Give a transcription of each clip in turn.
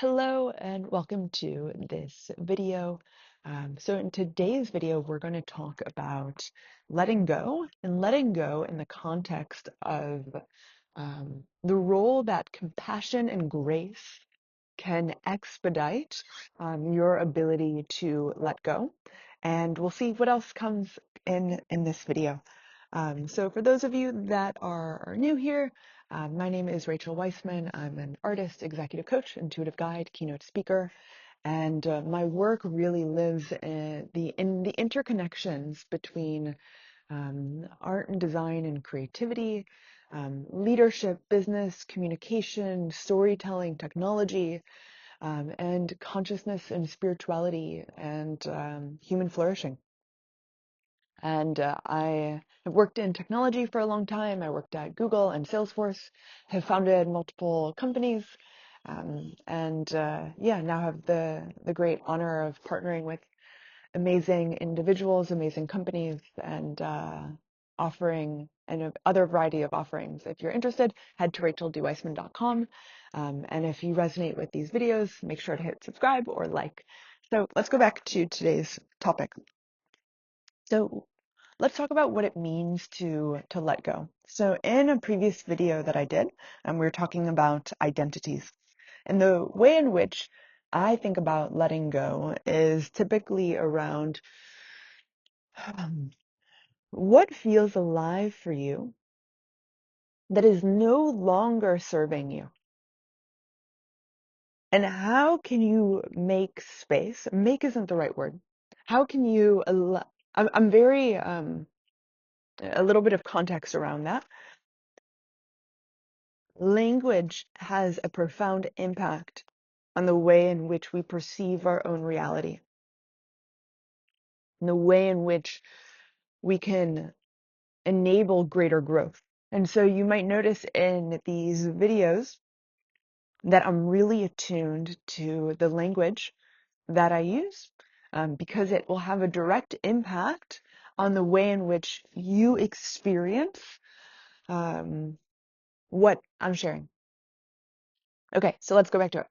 Hello and welcome to this video. So in today's video, we're going to talk about letting go and letting go in the context of the role that compassion and grace can expedite your ability to let go. And we'll see what else comes in this video. So for those of you that are new here, my name is Rachel Weissman. I'm an artist, executive coach, intuitive guide, keynote speaker, and my work really lives in the interconnections between art and design and creativity, leadership, business, communication, storytelling, technology, and consciousness and spirituality and human flourishing. And I have worked in technology for a long time. I worked at Google and Salesforce, have founded multiple companies, and now have the great honor of partnering with amazing individuals, amazing companies, and offering and other variety of offerings. If you're interested, head to racheldweissman.com. And if you resonate with these videos, make sure to hit subscribe or like. So let's go back to today's topic. So let's talk about what it means to let go. So in a previous video that I did, we were talking about identities. And the way in which I think about letting go is typically around what feels alive for you that is no longer serving you. And how can you make space? Make isn't the right word. How can you allow, I'm very, a little bit of context around that. Language has a profound impact on the way in which we perceive our own reality, and the way in which we can enable greater growth. And so you might notice in these videos that I'm really attuned to the language that I use, because it will have a direct impact on the way in which you experience what I'm sharing. Okay, so let's go back to it.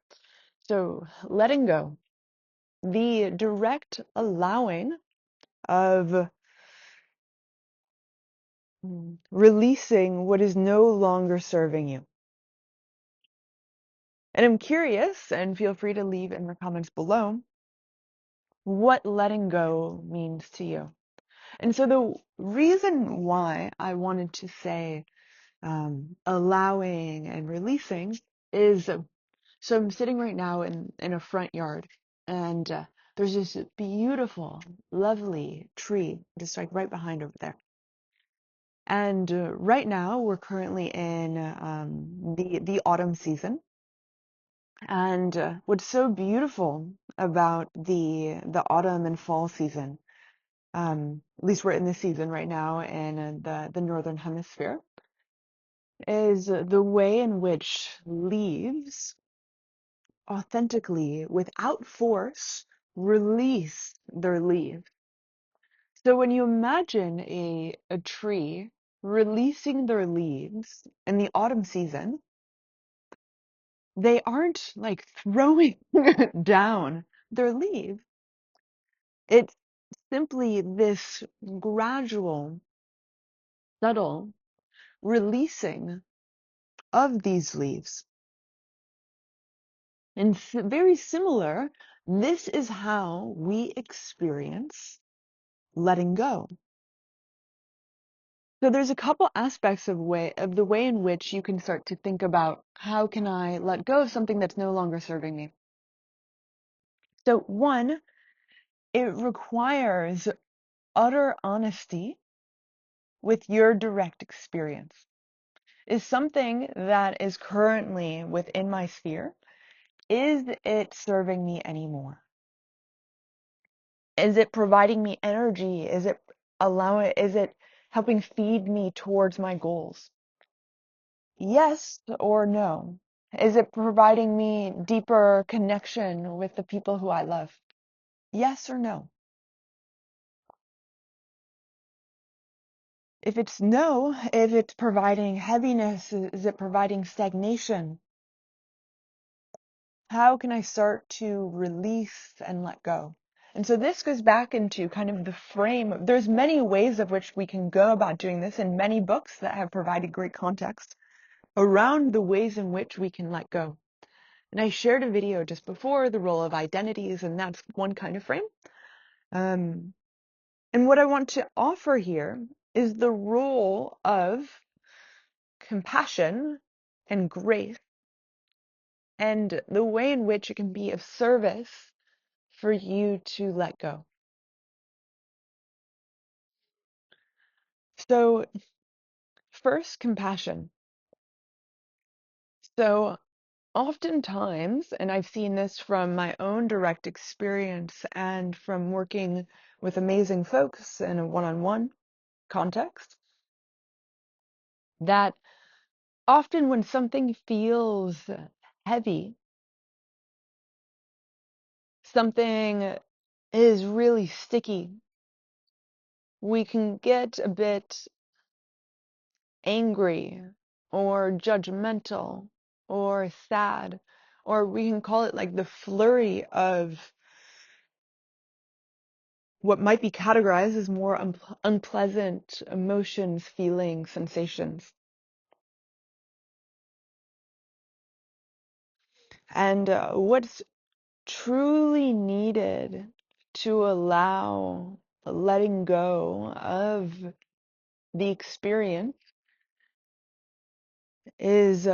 So letting go, the direct allowing of releasing what is no longer serving you. And I'm curious, and feel free to leave in the comments below, what letting go means to you. And so the reason why I wanted to say allowing and releasing is, so I'm sitting right now in a front yard, and there's this beautiful, lovely tree just like right behind over there. And right now we're currently in the autumn season. And what's so beautiful about the autumn and fall season, at least we're in the season right now in the northern hemisphere, is the way in which leaves authentically, without force, release their leaves. So when you imagine a tree releasing their leaves in the autumn season, they aren't like throwing down their leaves. It's simply this gradual, subtle releasing of these leaves. And very similar, this is how we experience letting go. So there's a couple aspects of the way in which you can start to think about, how can I let go of something that's no longer serving me? So one, it requires utter honesty with your direct experience. Is something that is currently within my sphere, is it serving me anymore? Is it providing me energy? Is it helping feed me towards my goals? Yes or no? Is it providing me deeper connection with the people who I love? Yes or no? If it's no, if it's providing heaviness, is it providing stagnation? How can I start to release and let go? And so this goes back into kind of the frame. There's many ways of which we can go about doing this, and many books that have provided great context around the ways in which we can let go. And I shared a video just before, the role of identities, and that's one kind of frame. And what I want to offer here is the role of compassion and grace, and the way in which it can be of service for you to let go. So, first, compassion. So, oftentimes, and I've seen this from my own direct experience and from working with amazing folks in a one-on-one context, that often when something feels heavy, something is really sticky, we can get a bit angry or judgmental or sad, or we can call it like the flurry of what might be categorized as more unpleasant emotions, feelings, sensations. And what's truly needed to allow letting go of the experience is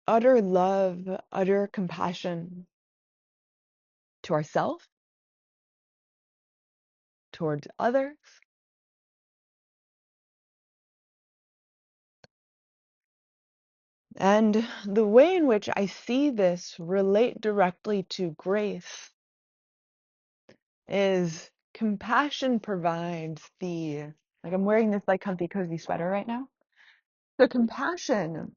utter love, utter compassion to ourselves, towards others, and the way in which I see this relate directly to grace is compassion provides like I'm wearing this like comfy cozy sweater right now. So compassion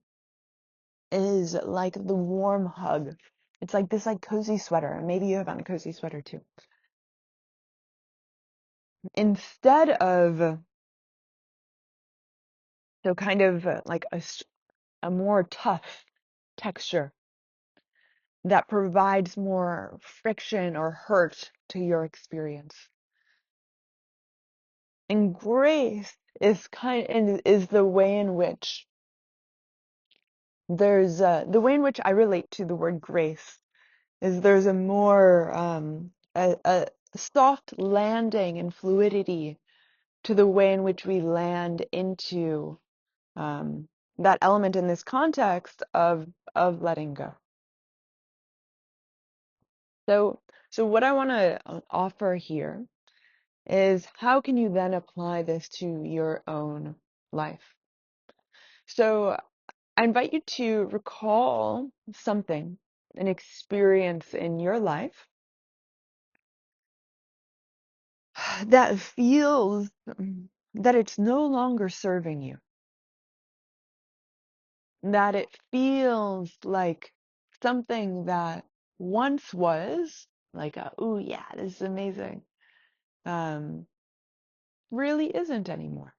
is like the warm hug. It's like this like cozy sweater, and maybe you have on a cozy sweater too. Instead of so kind of like a more tough texture that provides more friction or hurt to your experience. And grace is the way in which the way in which I relate to the word grace is there's a more a soft landing and fluidity to the way in which we land into that element in this context of letting go. So what I want to offer here is how can you then apply this to your own life? So I invite you to recall something, an experience in your life that feels that it's no longer serving you, that it feels like something that once was like, oh yeah, this is amazing, um, really isn't anymore.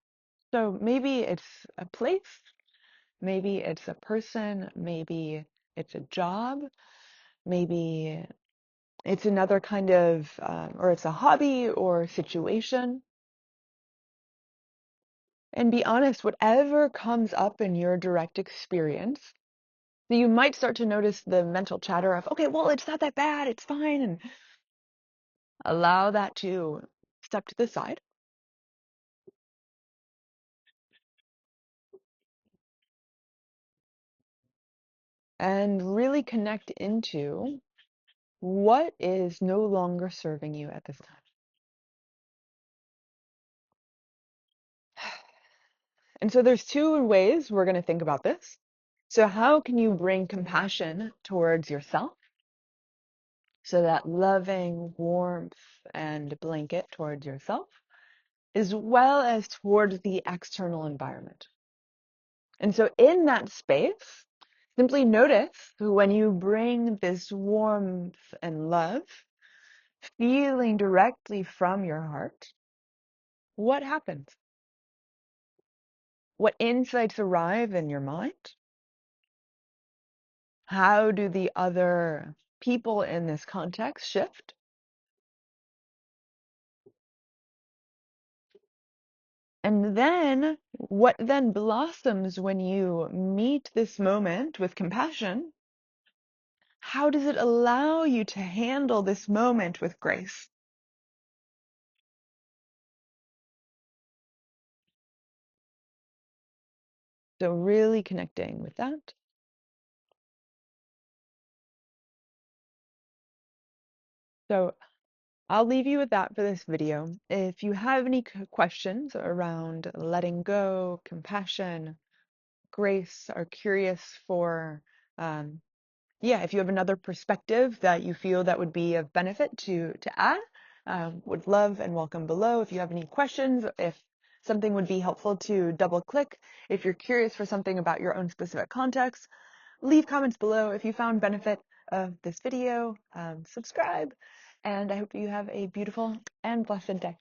So maybe it's a place, maybe it's a person, maybe it's a job, maybe it's another kind of, or it's a hobby or situation. And be honest, whatever comes up in your direct experience, so you might start to notice the mental chatter of, okay, well, it's not that bad, it's fine, and allow that to step to the side and really connect into what is no longer serving you at this time. And so there's two ways we're going to think about this. So how can you bring compassion towards yourself? So that loving warmth and blanket towards yourself, as well as towards the external environment. And so in that space, simply notice when you bring this warmth and love, feeling directly from your heart, what happens? What insights arrive in your mind? How do the other people in this context shift. And then what then blossoms when you meet this moment with compassion? How does it allow you to handle this moment with grace? So really connecting with that. So I'll leave you with that for this video. If you have any questions around letting go, compassion, grace, are curious for, yeah, if you have another perspective that you feel that would be of benefit to add, would love and welcome below. If you have any questions, if something would be helpful to double click, if you're curious for something about your own specific context, leave comments below. If you found benefit of this video, subscribe, and I hope you have a beautiful and blessed day.